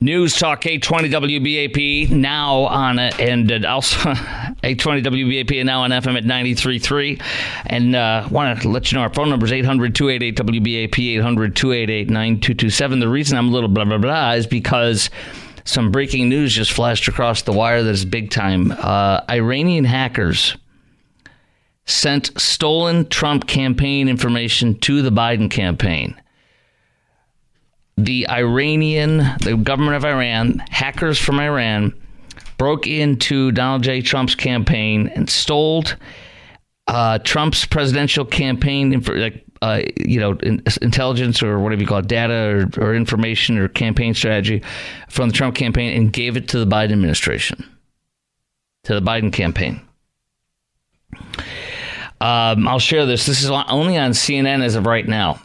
News Talk 820 WBAP now on and also 820 WBAP and now on FM at 93.3. And want to let you know our phone number is 800-288-WBAP, 800-288-9227. The reason I'm a little blah, blah, blah is because some breaking news just flashed across the wire that is big time. Iranian hackers sent stolen Trump campaign information to the Biden campaign. The government of Iran, hackers from Iran, broke into Donald J. Trump's campaign and stole Trump's presidential campaign, intelligence or whatever you call it, data or information or campaign strategy from the Trump campaign and gave it to the Biden administration, to the Biden campaign. I'll share this. This is only on CNN as of right now.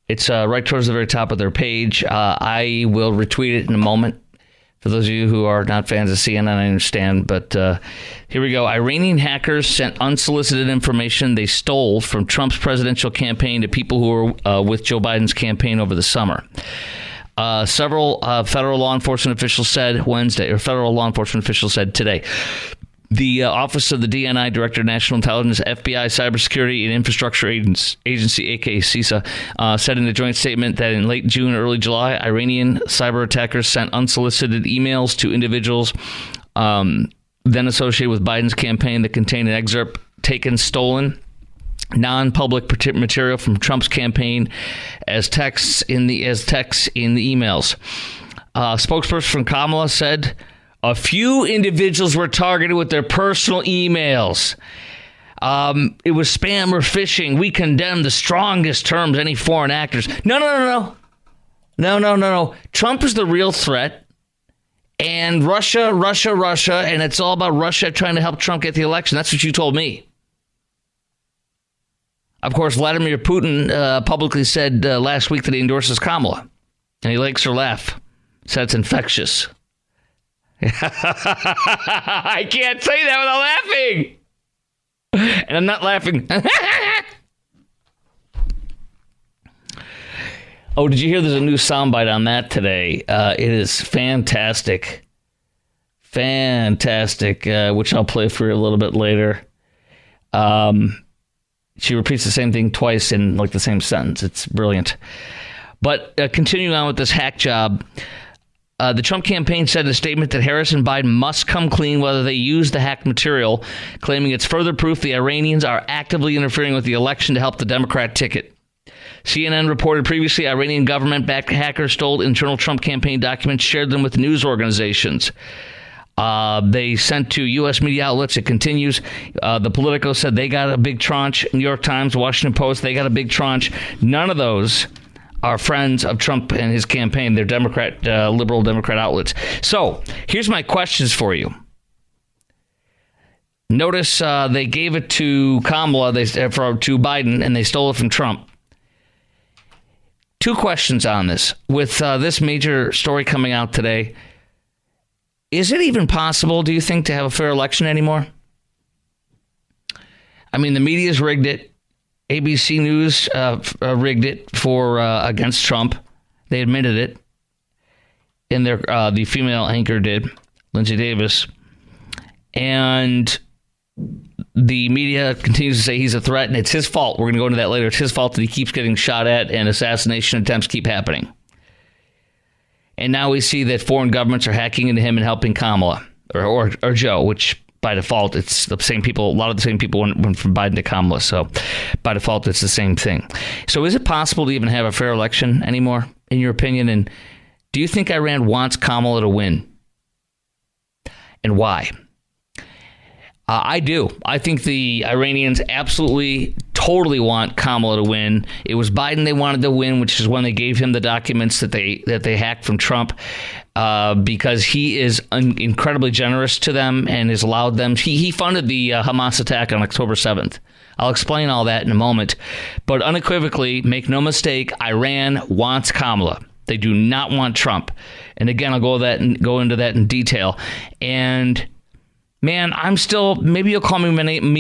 It's right towards the very top of their page. I will retweet it in a moment. For those of you who are not fans of CNN, I understand. But here we go. Iranian hackers sent unsolicited information they stole from Trump's presidential campaign to people who were with Joe Biden's campaign over the summer. Several federal law enforcement officials said today. The Office of the DNI Director of National Intelligence, FBI, Cybersecurity and Infrastructure Agency, aka CISA, said in a joint statement that in late June, early July, Iranian cyber attackers sent unsolicited emails to individuals then associated with Biden's campaign that contained an excerpt taken, stolen, non-public material from Trump's campaign as texts in the emails. Spokesperson from Kamala said, a few individuals were targeted with their personal emails. It was spam or phishing. We condemn the strongest terms any foreign actors. No. Trump is the real threat. And Russia, and it's all about Russia trying to help Trump get the election. That's what you told me. Of course, Vladimir Putin publicly said last week that he endorses Kamala. And he likes her laugh. Said it's infectious. I can't say that without laughing. And I'm not laughing. Oh, did you hear there's a new soundbite on that today? It is fantastic. Which I'll play for you a little bit later. She repeats the same thing twice in like the same sentence. It's brilliant. But continuing on with this hack job, the Trump campaign said in a statement that Harris and Biden must come clean whether they use the hacked material, claiming it's further proof the Iranians are actively interfering with the election to help the Democrat ticket. CNN reported previously Iranian government-backed hackers stole internal Trump campaign documents, shared them with news organizations. They sent to U.S. media outlets. It continues. The Politico said they got a big tranche. New York Times, Washington Post, they got a big tranche. None of those are friends of Trump and his campaign. They're liberal Democrat outlets. So here's my questions for you. Notice they gave it to Kamala, to Biden, and they stole it from Trump. Two questions on this. With this major story coming out today, is it even possible, do you think, to have a fair election anymore? I mean, the media's rigged it. ABC News rigged it for against Trump. They admitted it. And the female anchor did, Lindsay Davis. And the media continues to say he's a threat, and it's his fault. We're going to go into that later. It's his fault that he keeps getting shot at and assassination attempts keep happening. And now we see that foreign governments are hacking into him and helping Kamala or Joe, which by default, it's the same people. A lot of the same people went from Biden to Kamala. So by default, it's the same thing. So is it possible to even have a fair election anymore, in your opinion? And do you think Iran wants Kamala to win? And why? I do. I think the Iranians absolutely, totally want Kamala to win. It was Biden they wanted to win, which is when they gave him the documents that they hacked from Trump, because he is incredibly generous to them and has allowed them. He funded the Hamas attack on October 7th. I'll explain all that in a moment. But unequivocally, make no mistake, Iran wants Kamala. They do not want Trump. And again, I'll go into that in detail. And man, I'm still, maybe you'll call me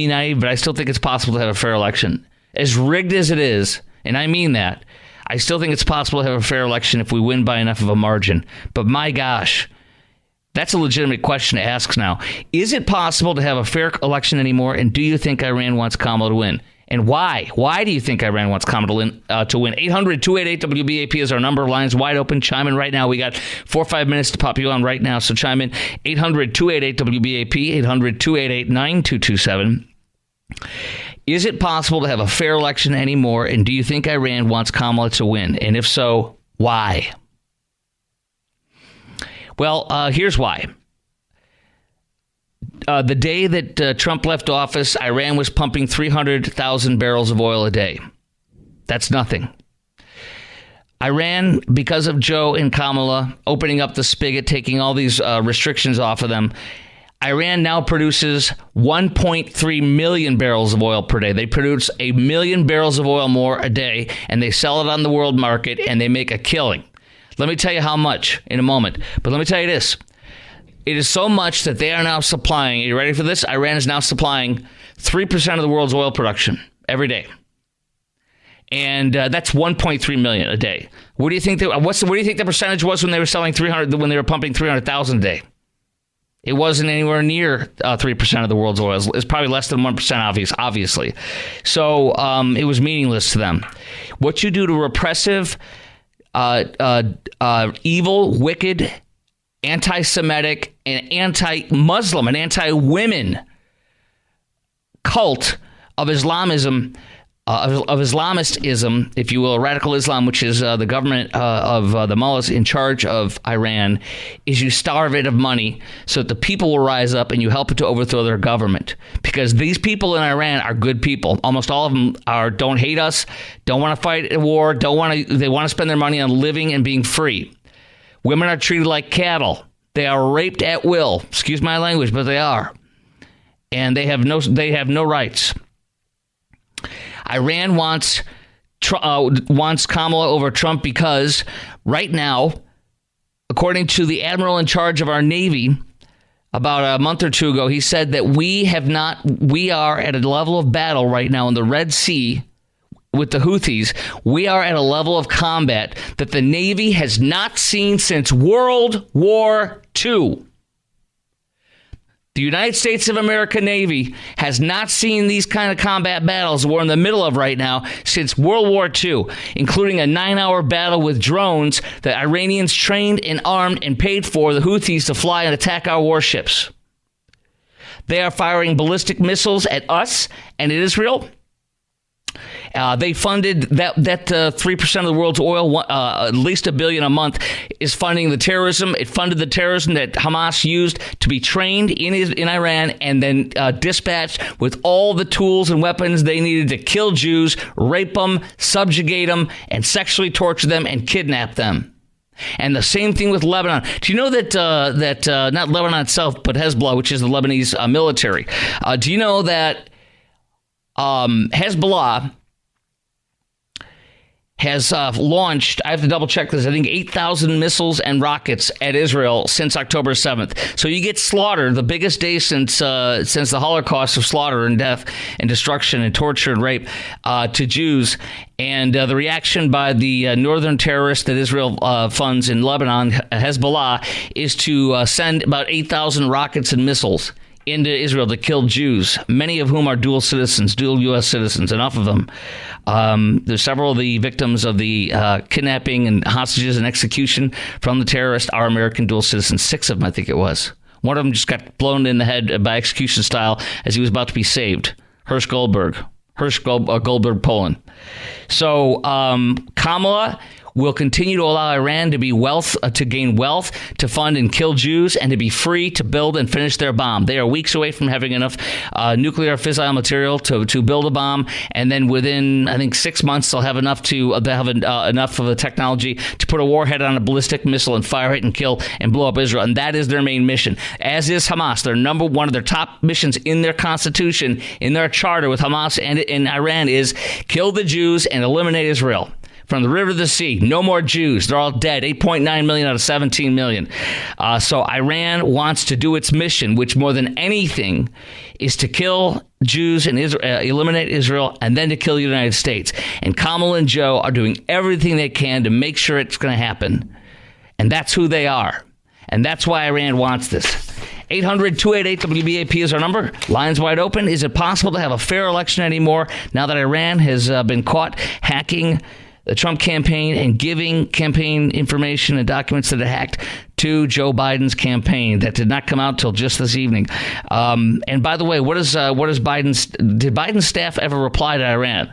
naive, but I still think it's possible to have a fair election. As rigged as it is, and I mean that, I still think it's possible to have a fair election if we win by enough of a margin. But my gosh, that's a legitimate question to ask now. Is it possible to have a fair election anymore? And do you think Iran wants Kamala to win? And why? Why do you think Iran wants Kamala to win? 800-288-WBAP is our number. Lines wide open. Chime in right now. We got 4 or 5 minutes to pop you on right now. So chime in. 800-288-WBAP. 800-288-9227. Is it possible to have a fair election anymore? And do you think Iran wants Kamala to win? And if so, why? Well, here's why. The day that Trump left office, Iran was pumping 300,000 barrels of oil a day. That's nothing. Iran, because of Joe and Kamala opening up the spigot, taking all these restrictions off of them, Iran now produces 1.3 million barrels of oil per day. They produce 1 million barrels of oil more a day, and they sell it on the world market, and they make a killing. Let me tell you how much in a moment. But let me tell you this. It is so much that they are now supplying. Are you ready for this? Iran is now supplying 3% of the world's oil production every day. And that's 1.3 million a day. What do you think? What do you think the percentage was when they were selling 300? When they were pumping 300,000 a day? It wasn't anywhere near 3% of the world's oil. It's probably less than 1%, obviously. So it was meaningless to them. What you do to repressive, evil, wicked, anti-Semitic, and anti-Muslim and anti-women cult of Islamism, of Islamistism, if you will, radical Islam, which is the government of the mullahs in charge of Iran, is you starve it of money so that the people will rise up and you help it to overthrow their government. Because these people in Iran are good people. Almost all of them don't hate us, don't want to fight a war, they want to spend their money on living and being free. Women are treated like cattle. They are raped at will. Excuse my language, but they are. And they have no rights. Iran wants Kamala over Trump because right now, according to the admiral in charge of our Navy, about a month or two ago, he said that we are at a level of battle right now in the Red Sea with the Houthis. We are at a level of combat that the Navy has not seen since World War II. The United States of America Navy has not seen these kind of combat battles we're in the middle of right now since World War II, including a 9-hour battle with drones that Iranians trained and armed and paid for the Houthis to fly and attack our warships. They are firing ballistic missiles at us and at Israel. They funded that 3% of the world's oil, at least $1 billion a month, is funding the terrorism. It funded the terrorism that Hamas used to be trained in Iran and then dispatched with all the tools and weapons they needed to kill Jews, rape them, subjugate them, and sexually torture them and kidnap them. And the same thing with Lebanon. Do you know that not Lebanon itself, but Hezbollah, which is the Lebanese military, do you know that Hezbollah has launched, I have to double check this, I think 8,000 missiles and rockets at Israel since October 7th. So you get slaughtered, the biggest day since the Holocaust of slaughter and death and destruction and torture and rape to Jews. And the reaction by the northern terrorists that Israel funds in Lebanon, Hezbollah, is to send about 8,000 rockets and missiles into Israel to kill Jews, many of whom are dual U.S. citizens, enough of them. There's several of the victims of the kidnapping and hostages and execution from the terrorists are American dual citizens. 6 of them, I think it was. One of them just got blown in the head by execution style as he was about to be saved. Hersh Goldberg, Poland. So Kamala will continue to allow Iran to gain wealth, to fund and kill Jews, and to be free to build and finish their bomb. They are weeks away from having enough nuclear fissile material to build a bomb, and then within, I think, 6 months, they'll have enough enough of the technology to put a warhead on a ballistic missile and fire it and kill and blow up Israel. And that is their main mission, as is Hamas. Their one of their top missions in their constitution, in their charter with Hamas and in Iran, is kill the Jews and eliminate Israel. from the river to the sea. No more Jews. They're all dead. 8.9 million out of 17 million. So Iran wants to do its mission, which more than anything is to kill Jews and eliminate Israel, and then to kill the United States. And Kamala and Joe are doing everything they can to make sure it's going to happen. And that's who they are. And that's why Iran wants this. 800-288-WBAP is our number. Lines wide open. Is it possible to have a fair election anymore now that Iran has been caught hacking the Trump campaign and giving campaign information and documents that are hacked to Joe Biden's campaign? That did not come out till just this evening. And by the way, did Biden's staff ever reply to Iran?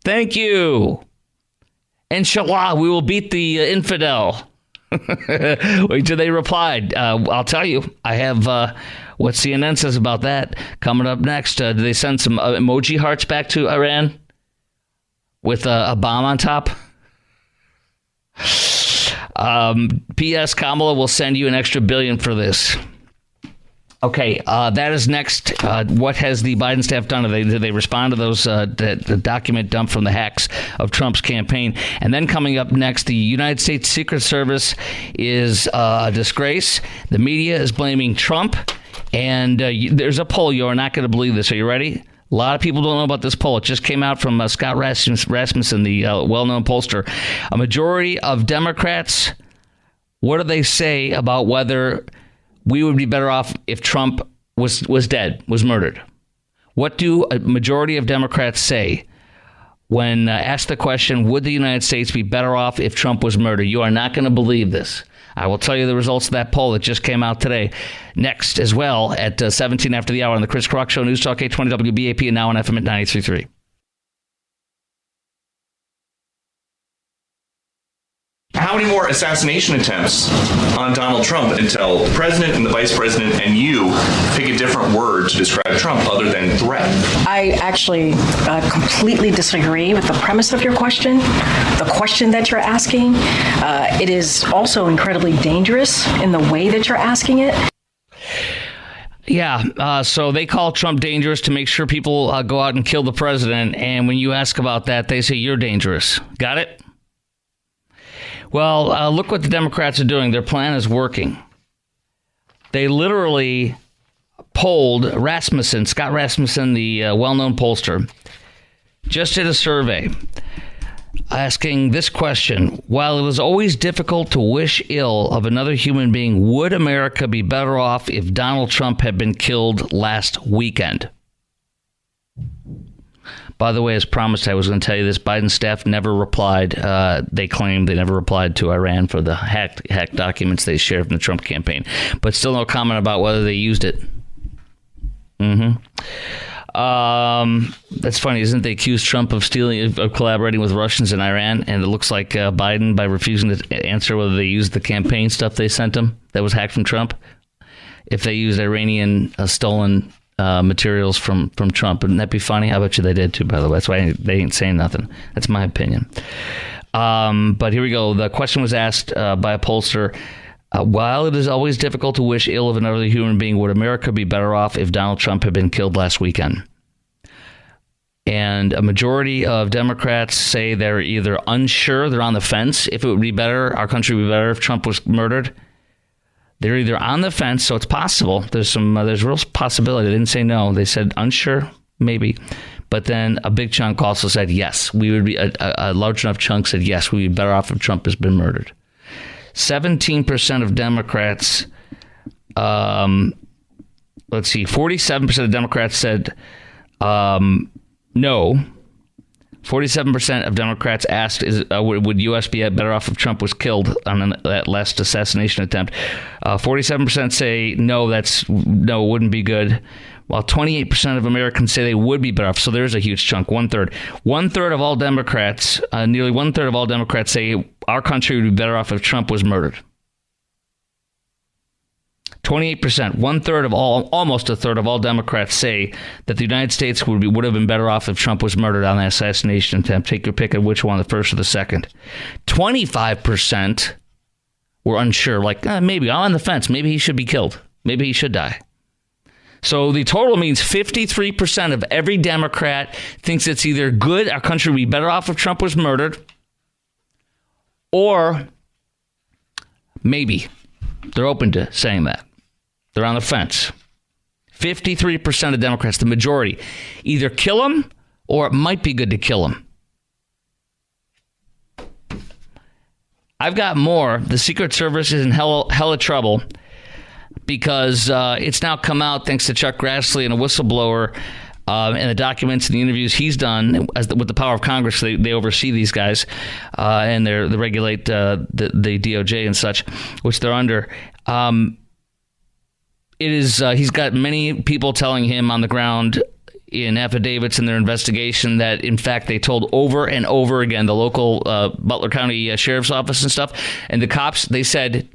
Thank you. Inshallah, we will beat the infidel. Wait till they replied. I'll tell you, I have what CNN says about that coming up next. Do they send some emoji hearts back to Iran with a bomb on top? P.S. Kamala will send you an extra $1 billion for this. Okay, that is next. What has the Biden staff done? Did they respond to those the document dumped from the hacks of Trump's campaign? And then coming up next, the United States Secret Service is a disgrace. The media is blaming Trump. And there's a poll. You are not going to believe this. Are you ready? A lot of people don't know about this poll. It just came out from Scott Rasmussen, the well-known pollster. A majority of Democrats, what do they say about whether we would be better off if Trump was dead, was murdered? What do a majority of Democrats say when asked the question, would the United States be better off if Trump was murdered? You are not going to believe this. I will tell you the results of that poll that just came out today. Next as well at 17 after the hour on the Chris Kroc Show, News Talk 820 WBAP, and now on FM at 93.3. How many more assassination attempts on Donald Trump until the president and the vice president and you pick a different word to describe Trump other than threat? I actually completely disagree with the premise of your question, the question that you're asking. It is also incredibly dangerous in the way that you're asking it. Yeah, so they call Trump dangerous to make sure people go out and kill the president. And when you ask about that, they say you're dangerous. Got it? Well, look what the Democrats are doing. Their plan is working. They literally polled Scott Rasmussen, the well-known pollster, just did a survey asking this question. While it is always difficult to wish ill of another human being, would America be better off if Donald Trump had been killed last weekend? By the way, as promised, I was going to tell you this. Biden staff never replied. They claimed they never replied to Iran for the hacked documents they shared from the Trump campaign. But still no comment about whether they used it. That's funny, isn't it? They accused Trump of collaborating with Russians in Iran. And it looks like Biden, by refusing to answer whether they used the campaign stuff they sent him that was hacked from Trump, if they used Iranian stolen materials from Trump. Wouldn't that be funny? I bet you they did too, by the way. That's why they ain't saying nothing. That's my opinion. But here we go. The question was asked by a pollster. While it is always difficult to wish ill of another human being, would America be better off if Donald Trump had been killed last weekend? And a majority of Democrats say they're either unsure, they're on the fence, if it would be better, our country would be better if Trump was murdered. They're either on the fence, so it's possible. There's real possibility. They didn't say no. They said unsure, maybe. But then a big chunk also said yes. We would be a large enough chunk said yes. We would be better off if Trump has been murdered. 17% of Democrats. 47% of Democrats said no. 47% of Democrats asked, would U.S. be better off if Trump was killed on that last assassination attempt? 47% say no, it wouldn't be good. While 28% of Americans say they would be better off. So there's a huge chunk, one-third. One-third of all Democrats, nearly one-third of all Democrats say our country would be better off if Trump was murdered. 28%, almost a third of all Democrats say that the United States would have been better off if Trump was murdered on that assassination attempt. Take your pick of which one, the first or the second. 25% were unsure, like maybe I'm on the fence. Maybe he should be killed. Maybe he should die. So the total means 53% of every Democrat thinks it's either good, our country would be better off if Trump was murdered, Or maybe they're open to saying that. They're on the fence. 53% of Democrats, the majority, either kill him or it might be good to kill him. I've got more. The Secret Service is in hella trouble because it's now come out, thanks to Chuck Grassley and a whistleblower, and the documents and the interviews he's done with the power of Congress. They oversee these guys, and they regulate the DOJ and such, which they're under. He's got many people telling him on the ground in affidavits in their investigation that, in fact, they told over and over again, the local Butler County Sheriff's Office and stuff, and the cops, they said,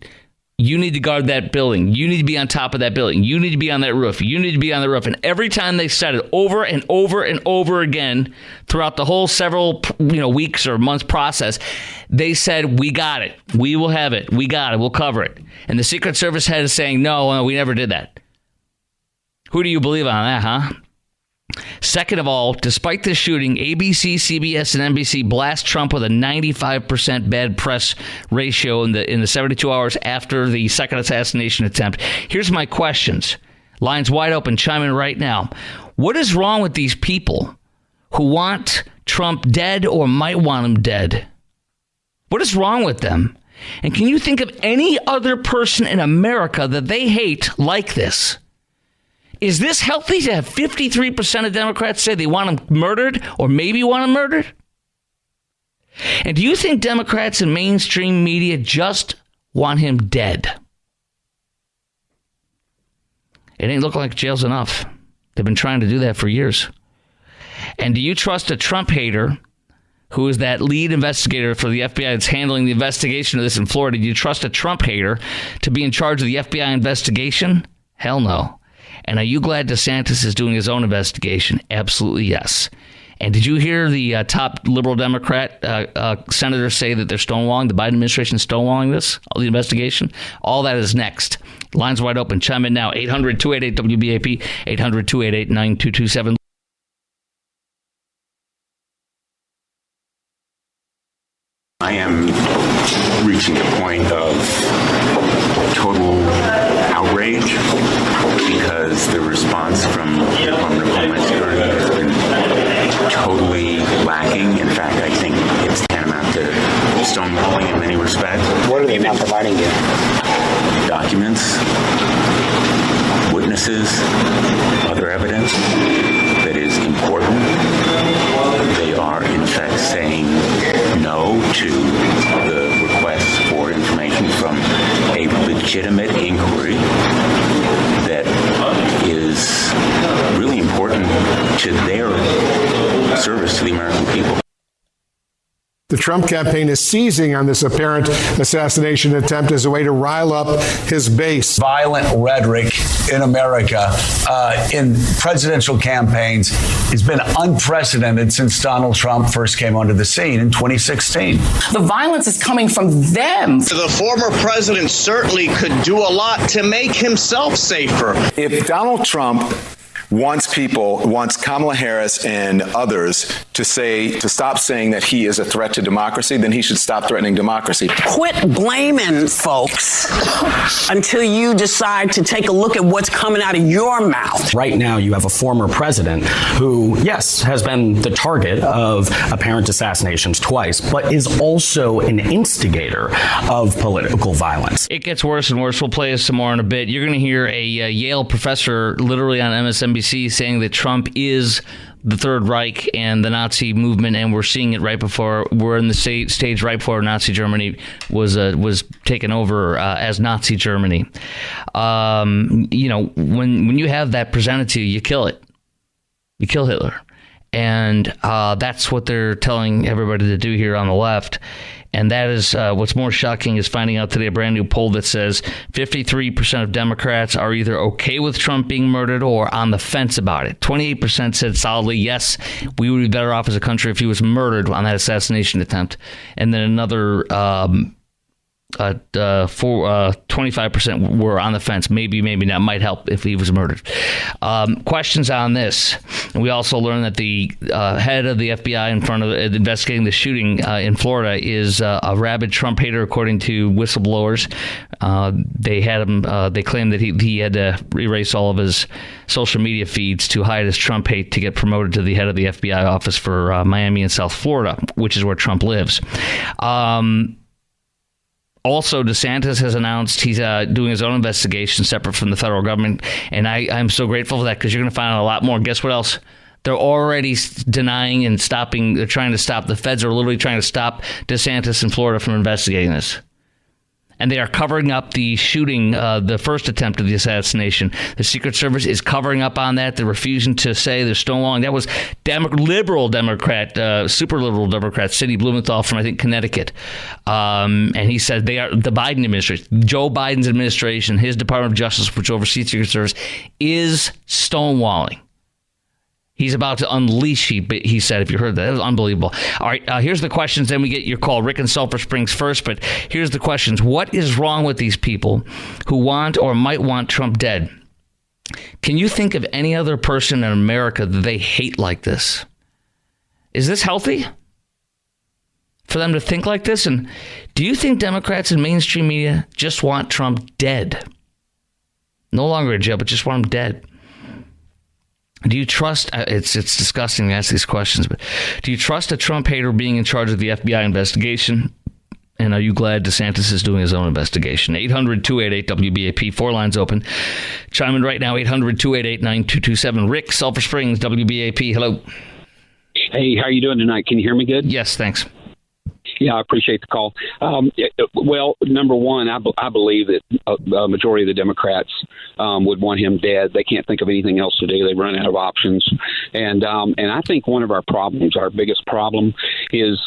you need to guard that building. You need to be on top of that building. You need to be on that roof. You need to be on the roof. And every time they said it over and over and over again throughout the whole several weeks or months process, they said, we got it. We will have it. We got it. We'll cover it. And the Secret Service head is saying, no, we never did that. Who do you believe on that, huh? Second of all, despite this shooting, ABC, CBS, and NBC blast Trump with a 95% bad press ratio in the 72 hours after the second assassination attempt. Here's my questions. Lines wide open. Chime in right now. What is wrong with these people who want Trump dead or might want him dead? What is wrong with them? And can you think of any other person in America that they hate like this? Is this healthy to have 53% of Democrats say they want him murdered or maybe want him murdered? And do you think Democrats and mainstream media just want him dead? It ain't looking like jail's enough. They've been trying to do that for years. And do you trust a Trump hater who is that lead investigator for the FBI that's handling the investigation of this in Florida? Do you trust a Trump hater to be in charge of the FBI investigation? Hell no. And are you glad DeSantis is doing his own investigation? Absolutely yes. And did you hear the top liberal Democrat senator say that they're stonewalling, the Biden administration stonewalling this, all the investigation? All that is next. Lines wide open. Chime in now. 800-288-WBAP, 800-288-9227. I am reaching a point of total outrage because the response from the Department of Homeland Security has been totally lacking. In fact, I think it's tantamount to stonewalling in many respects. What are they not providing you? Documents, witnesses, other evidence that is important. They are, in fact, saying no to the request for information from a legitimate inquiry that is really important to their service to the American people. The Trump campaign is seizing on this apparent assassination attempt as a way to rile up his base. Violent rhetoric in America in presidential campaigns has been unprecedented since Donald Trump first came onto the scene in 2016. The violence is coming from them. The former president certainly could do a lot to make himself safer. If Donald Trump wants Kamala Harris and others to stop saying that he is a threat to democracy, then he should stop threatening democracy. Quit blaming folks until you decide to take a look at what's coming out of your mouth. Right now, you have a former president who, yes, has been the target of apparent assassinations twice, but is also an instigator of political violence. It gets worse and worse. We'll play this some more in a bit. You're going to hear a Yale professor literally on MSNBC saying that Trump is the Third Reich and the Nazi movement, and we're seeing it right before we're in the stage right before Nazi Germany was taken over as Nazi Germany. When you have that presented to you, you kill it. You kill Hitler. And that's what they're telling everybody to do here on the left. And that is what's more shocking is finding out today a brand new poll that says 53% of Democrats are either okay with Trump being murdered or on the fence about it. 28% said solidly, yes, we would be better off as a country if he was murdered on that assassination attempt. And then another 25% were on the fence. Maybe not. Might help if he was murdered. Questions on this. We also learned that the head of the FBI in front of investigating the shooting in Florida is a rabid Trump hater, according to whistleblowers. They had him. They claimed that he had to erase all of his social media feeds to hide his Trump hate to get promoted to the head of the FBI office for Miami and South Florida, which is where Trump lives. Also, DeSantis has announced he's doing his own investigation separate from the federal government, and I'm so grateful for that, because you're going to find out a lot more. Guess what else? They're already denying and stopping. They're trying to stop. The feds are literally trying to stop DeSantis in Florida from investigating this. And they are covering up the shooting, the first attempt of the assassination. The Secret Service is covering up on that. They're refusing to say they're stonewalling. That was liberal Democrat, super liberal Democrat, Sidney Blumenthal from, I think, Connecticut. And he said they are the Biden administration, Joe Biden's administration, his Department of Justice, which oversees Secret Service, is stonewalling. He's about to unleash, he said, if you heard that. It was unbelievable. All right, here's the questions. Then we get your call. Rick in Sulphur Springs first, but here's the questions. What is wrong with these people who want or might want Trump dead? Can you think of any other person in America that they hate like this? Is this healthy for them to think like this? And do you think Democrats and mainstream media just want Trump dead? No longer in jail, but just want him dead. Do you trust, it's disgusting to ask these questions, but do you trust a Trump hater being in charge of the FBI investigation? And are you glad DeSantis is doing his own investigation? 800-288-WBAP, 4 lines open. Chime in right now, 800-288-9227. Rick, Sulphur Springs, WBAP, hello. Hey, how are you doing tonight? Can you hear me good? Yes, thanks. Yeah, I appreciate the call. Well, number one, I believe that a majority of the Democrats would want him dead. They can't think of anything else to do. They run out of options. And I think one of our problems, our biggest problem, is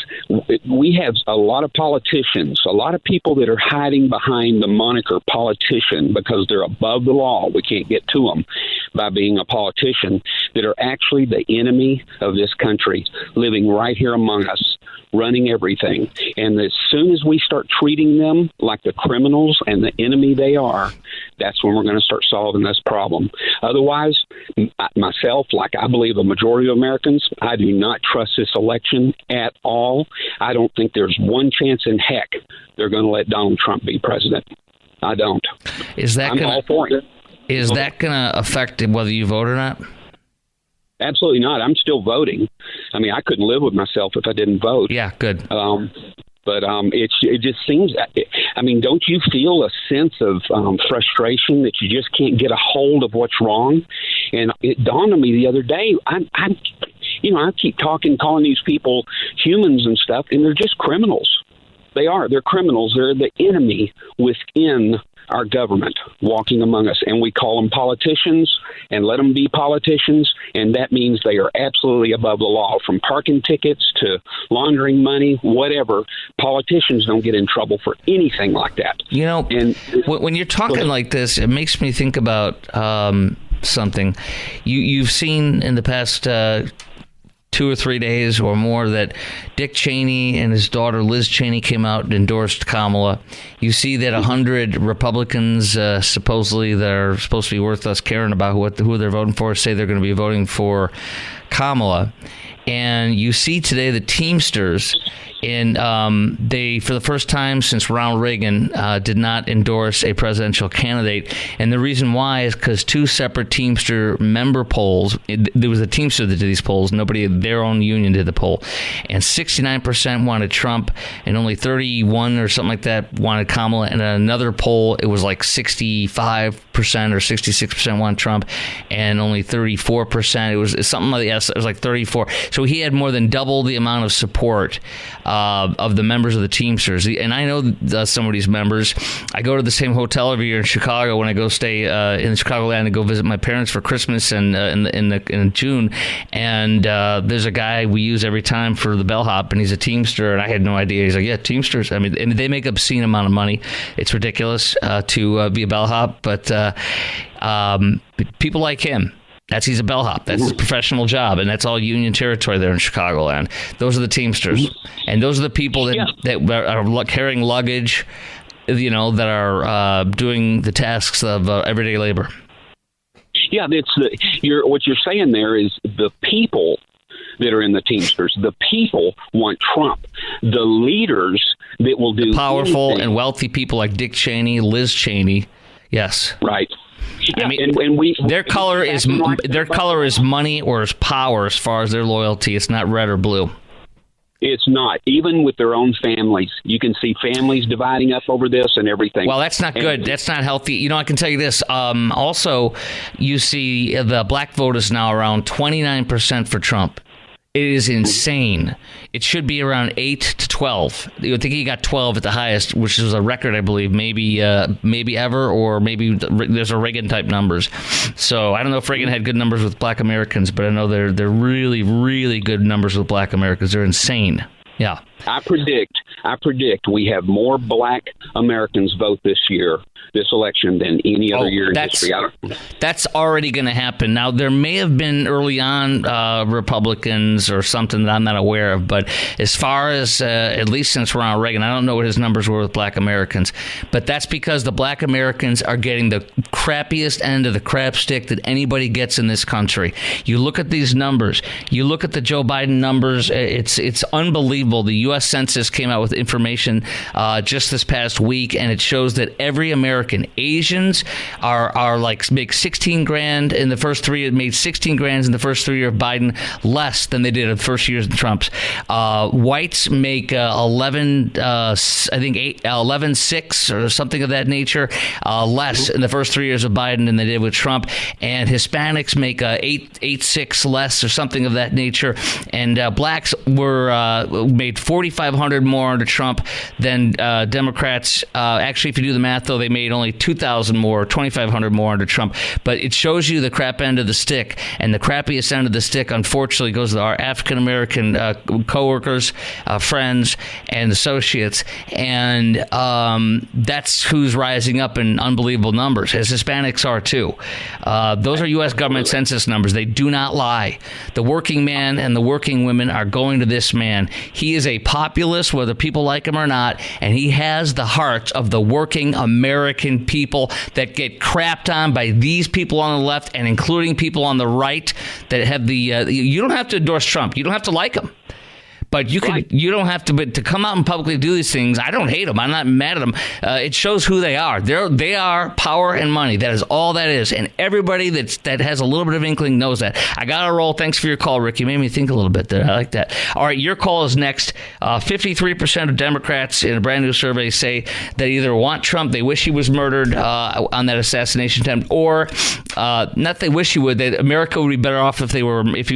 we have a lot of politicians, a lot of people that are hiding behind the moniker politician because they're above the law. We can't get to them by being a politician, that are actually the enemy of this country, living right here among us, running everything. And as soon as we start treating them like the criminals and the enemy they are, that's when we're going to start solving this problem. Otherwise, myself, like I believe a majority of Americans, I do not trust this election at all. I don't think there's one chance in heck they're going to let Donald Trump be president. I don't. I'm all for it. Is that going to affect whether you vote or not? Absolutely not. I'm still voting. I mean, I couldn't live with myself if I didn't vote. Yeah, good. But it just seems, I mean, don't you feel a sense of frustration that you just can't get a hold of what's wrong? And it dawned on me the other day, I keep calling these people humans and stuff, and they're just criminals. They are. They're criminals. They're the enemy within our government walking among us, and we call them politicians and let them be politicians, and that means they are absolutely above the law, from parking tickets to laundering money, whatever. Politicians don't get in trouble for anything like that. You know, and when you're talking like this, it makes me think about something. You've seen in the past 2 or 3 days or more that Dick Cheney and his daughter Liz Cheney came out and endorsed Kamala. You see that 100 Republicans, supposedly that are supposed to be worth us caring about who they're voting for, say they're going to be voting for Kamala. And you see today the Teamsters, and they, for the first time since Ronald Reagan, did not endorse a presidential candidate. And the reason why is because 2 separate Teamster member polls, there was a Teamster that did these polls, nobody, their own union did the poll, and 69% wanted Trump, and only 31 or something like that wanted Kamala. And another poll, it was like 65% or 66% wanted Trump, and only 34%. It was something like that. It was like 34. So he had more than double the amount of support of the members of the Teamsters. And I know some of these members. I go to the same hotel every year in Chicago when I go stay in Chicagoland and go visit my parents for Christmas and in June. And there's a guy we use every time for the bellhop, and he's a Teamster, and I had no idea. He's like, yeah, Teamsters. I mean, and they make obscene amount of money. It's ridiculous to be a bellhop, but people like him. He's a bellhop. That's his professional job, and that's all union territory there in Chicagoland. Those are the Teamsters, and those are the people that are carrying luggage that are doing the tasks of everyday labor. Yeah, what you're saying there is the people that are in the Teamsters. The people want Trump. The leaders that will do powerful anything. and wealthy people like Dick Cheney, Liz Cheney. Yes. Right. Yeah, I mean, their color is money or is power as far as their loyalty. It's not red or blue. It's not. Even with their own families. You can see families dividing up over this and everything. Well, that's not good. That's not healthy. I can tell you this. Also, you see the black vote is now around 29% for Trump. It is insane. It should be around 8 to 12. I think he got 12 at the highest, which is a record, I believe, maybe ever, or maybe there's a Reagan type numbers. So I don't know if Reagan had good numbers with black Americans, but I know they're really, really good numbers with black Americans. They're insane. Yeah. I predict we have more black Americans vote this election than any other year in history. That's already going to happen. Now, there may have been early on Republicans or something that I'm not aware of, but as far as, at least since Ronald Reagan, I don't know what his numbers were with black Americans, but that's because the black Americans are getting the crappiest end of the crap stick that anybody gets in this country. You look at these numbers, you look at the Joe Biden numbers, it's unbelievable. The U.S. Census came out with information just this past week, and it shows that every American, Asians are like make 16 grand in the first 3. It made 16 grand in the first 3 years of Biden, less than they did in the first years of Trump's. Whites make 11.6 or something of that nature, less in the first 3 years of Biden than they did with Trump, and Hispanics make 8.6 less or something of that nature, and blacks were made 4,500 more under Trump than Democrats. Actually, if you do the math, though, they made only 2,000 more, 2,500 more under Trump. But it shows you the crap end of the stick, and the crappiest end of the stick, unfortunately, goes to our African-American coworkers, friends, and associates. And that's who's rising up in unbelievable numbers, as Hispanics are, too. Those are U.S. government census numbers. They do not lie. The working man and the working women are going to this man. He is a populist, whether people like him or not, and he has the hearts of the working American people that get crapped on by these people on the left and including people on the right that have the you don't have to endorse Trump. You don't have to like him. But you can, you don't have to. But to come out and publicly do these things, I don't hate them. I'm not mad at them. It shows who they are. They are power and money. That is all that is. And everybody that has a little bit of inkling knows that. I got to roll. Thanks for your call, Rick. You made me think a little bit there. I like that. All right, your call is next. 53% of Democrats in a brand new survey say they either want Trump, they wish he was murdered on that assassination attempt, or not they wish he would. That America would be better off if he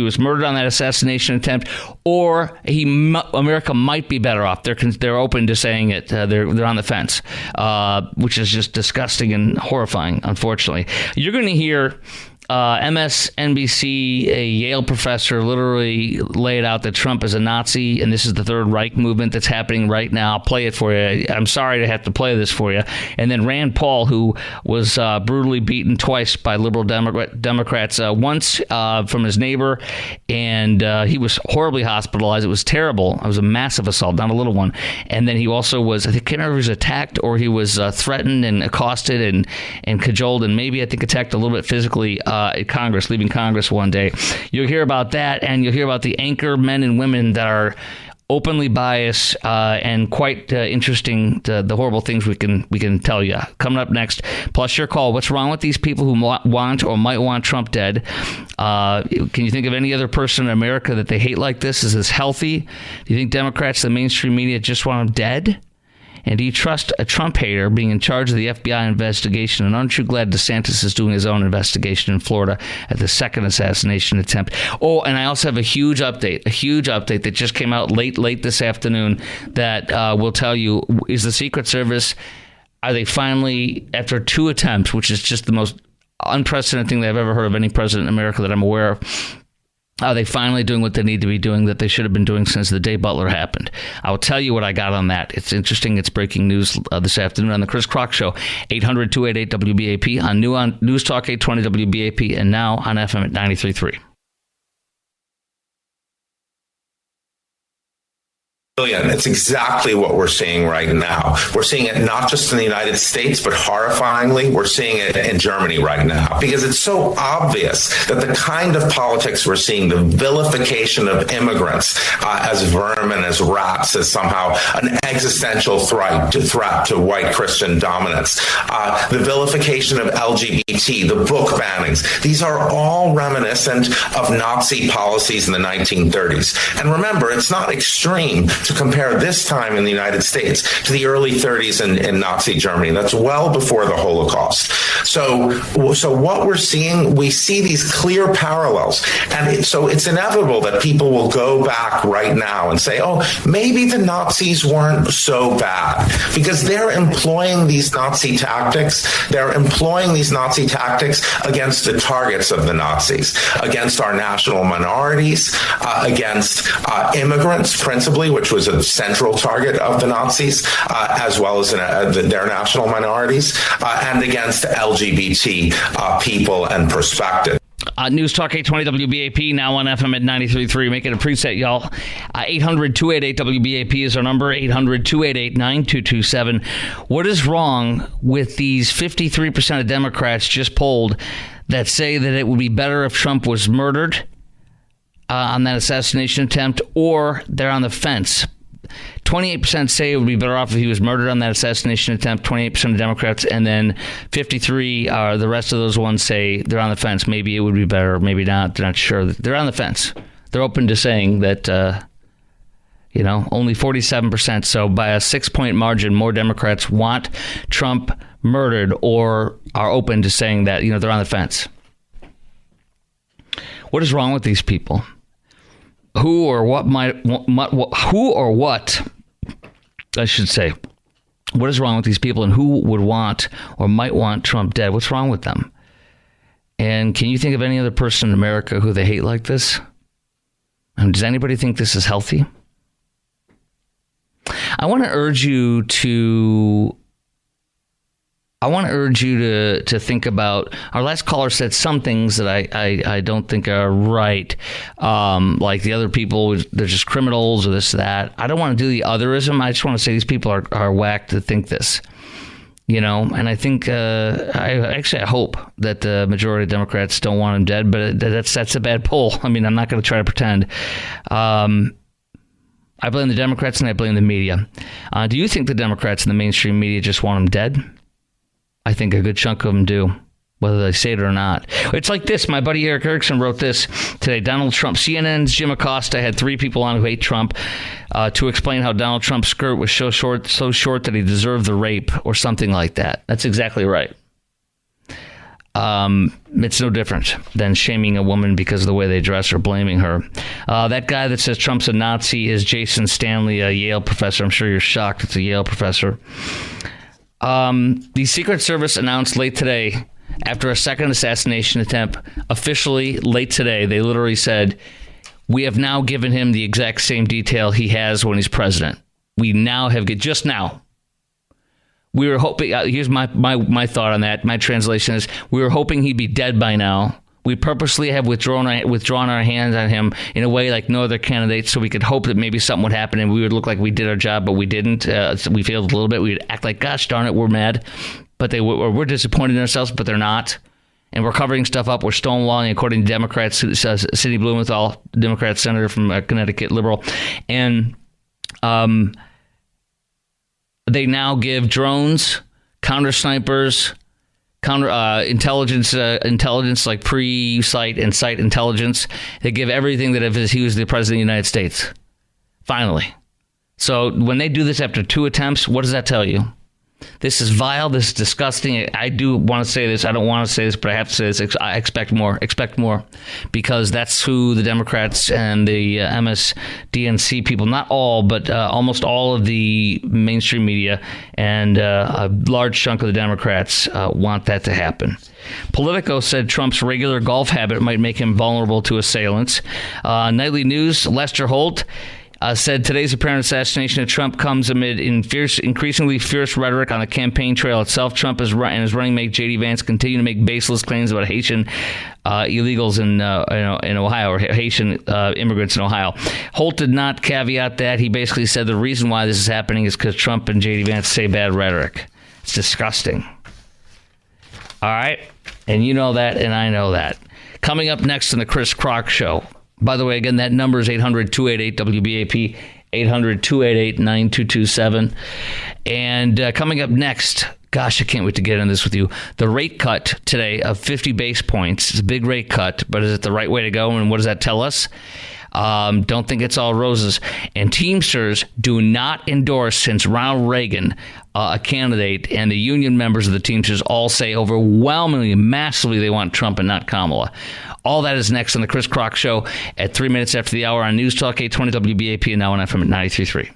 was murdered on that assassination attempt, or America might be better off. They're open to saying it. They're on the fence, which is just disgusting and horrifying, unfortunately. You're going to hear MSNBC, a Yale professor, literally laid out that Trump is a Nazi, and this is the Third Reich movement that's happening right now. I'll play it for you. I'm sorry to have to play this for you. And then Rand Paul, who was brutally beaten twice by liberal Democrats, once from his neighbor, and he was horribly hospitalized. It was terrible. It was a massive assault, not a little one. And then he also was, I can't remember if he was attacked or he was threatened and accosted and cajoled, and maybe I think attacked a little bit physically at Congress, leaving Congress one day. You'll hear about that, and you'll hear about the anchor men and women that are openly biased and quite interesting, the horrible things we can tell you. Coming up next, plus your call. What's wrong with these people who want or might want Trump dead? Can you think of any other person in America that they hate like this? Is this healthy? Do you think Democrats, the mainstream media, just want him dead? And do you trust a Trump hater being in charge of the FBI investigation? And aren't you glad DeSantis is doing his own investigation in Florida at the second assassination attempt? Oh, and I also have a huge update that just came out late this afternoon that will tell you, is the Secret Service, are they finally, after 2 attempts, which is just the most unprecedented thing that I've ever heard of any president in America that I'm aware of, are they finally doing what they need to be doing that they should have been doing since the day Butler happened? I will tell you what I got on that. It's interesting. It's breaking news this afternoon on the Chris Crock Show, 800-288-WBAP, on News Talk 820 WBAP, and now on FM at 93.3. Brilliant. It's exactly what we're seeing right now. We're seeing it not just in the United States, but horrifyingly, we're seeing it in Germany right now, because it's so obvious that the kind of politics we're seeing, the vilification of immigrants as vermin, as rats, as somehow an existential threat to white Christian dominance, the vilification of LGBT, the book bannings, these are all reminiscent of Nazi policies in the 1930s. And remember, it's not extreme to compare this time in the United States to the early 30s in Nazi Germany. That's well before the Holocaust. So what we're seeing, we see these clear parallels. And so it's inevitable that people will go back right now and say, oh, maybe the Nazis weren't so bad, because they're employing these Nazi tactics. They're employing these Nazi tactics against the targets of the Nazis, against our national minorities, against immigrants, principally, which was a central target of the Nazis, as well as their national minorities, and against LGBT people and perspective. News Talk 820 WBAP, now on FM at 93.3. Make it a preset, y'all. 800-288-WBAP is our number, 800-288-9227. What is wrong with these 53% of Democrats just polled that say that it would be better if Trump was murdered on that assassination attempt, or they're on the fence? 28% say it would be better off if he was murdered on that assassination attempt, 28% of Democrats, and then 53, the rest of those ones say they're on the fence. Maybe it would be better, maybe not. They're not sure. They're on the fence. They're open to saying that, only 47%. So by a 6-point margin, more Democrats want Trump murdered or are open to saying that, they're on the fence. What is wrong with these people? Who or what, I should say, what is wrong with these people, and who would want or might want Trump dead? What's wrong with them? And can you think of any other person in America who they hate like this? And does anybody think this is healthy? I want to urge you to think about, our last caller said some things that I don't think are right. Like the other people, they're just criminals or this, that. I don't want to do the otherism. I just want to say these people are whack to think this, and I think, I hope that the majority of Democrats don't want him dead, but that's a bad poll. I mean, I'm not going to try to pretend. I blame the Democrats and I blame the media. Do you think the Democrats and the mainstream media just want him dead? I think a good chunk of them do, whether they say it or not. It's like this. My buddy Eric Erickson wrote this today. Donald Trump. CNN's Jim Acosta had 3 people on who hate Trump to explain how Donald Trump's skirt was so short that he deserved the rape or something like that. That's exactly right. It's no different than shaming a woman because of the way they dress or blaming her. That guy that says Trump's a Nazi is Jason Stanley, a Yale professor. I'm sure you're shocked it's a Yale professor. The Secret Service announced late today, after a second assassination attempt, officially late today, they literally said, we have now given him the exact same detail he has when he's president. We now have, just now. We were hoping, here's my thought on that. My translation is, we were hoping he'd be dead by now. We purposely have withdrawn our hands on him in a way like no other candidate, so we could hope that maybe something would happen and we would look like we did our job, but we didn't. We failed a little bit. We would act like, gosh darn it, we're mad. But we're disappointed in ourselves, but they're not. And we're covering stuff up. We're stonewalling, according to Democrats, Cindy Blumenthal, Democrat senator from Connecticut, liberal. And they now give drones, counter snipers, intelligence like pre-sight and sight intelligence. They give everything that if he was the president of the United States. Finally. So when they do this after 2 attempts, what does that tell you? This is vile. This is disgusting. I do want to say this. I don't want to say this, but I have to say this. I expect more. Expect more. Because that's who the Democrats and the MSDNC people, not all, but almost all of the mainstream media and a large chunk of the Democrats want that to happen. Politico said Trump's regular golf habit might make him vulnerable to assailants. Nightly News, Lester Holt. said today's apparent assassination of Trump comes amid increasingly fierce rhetoric on the campaign trail itself. Trump and his running mate J.D. Vance continue to make baseless claims about Haitian illegals in Ohio, or Haitian immigrants in Ohio. Holt did not caveat that. He basically said the reason why this is happening is because Trump and J.D. Vance say bad rhetoric. It's disgusting. All right? And you know that, and I know that. Coming up next on the Chris Crock Show. By the way, again, that number is 800-288-WBAP, 800-288-9227. And coming up next, gosh, I can't wait to get into this with you. The rate cut today of 50 base points. It's a big rate cut, but is it the right way to go? And what does that tell us? Don't think it's all roses. And Teamsters do not endorse, since Ronald Reagan, a candidate, and the union members of the Teamsters all say overwhelmingly, massively, they want Trump and not Kamala. All that is next on the Chris Crock Show at 3 minutes after the hour on News Talk 820 WBAP and now on FM at 93.3.